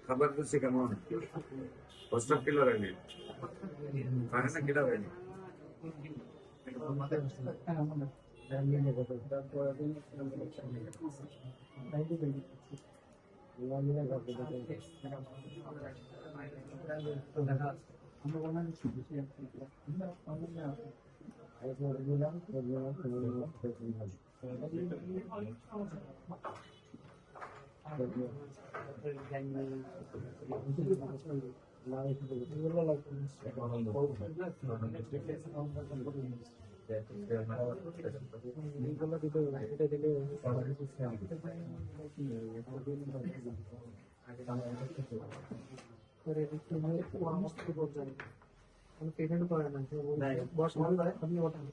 খাবার দিচ্ছে কেমন? প্রস্তাব কিলো হয়নি, খায় না কিলো হয়নি। পেমেন্ট করে না বস আপনি ওঠান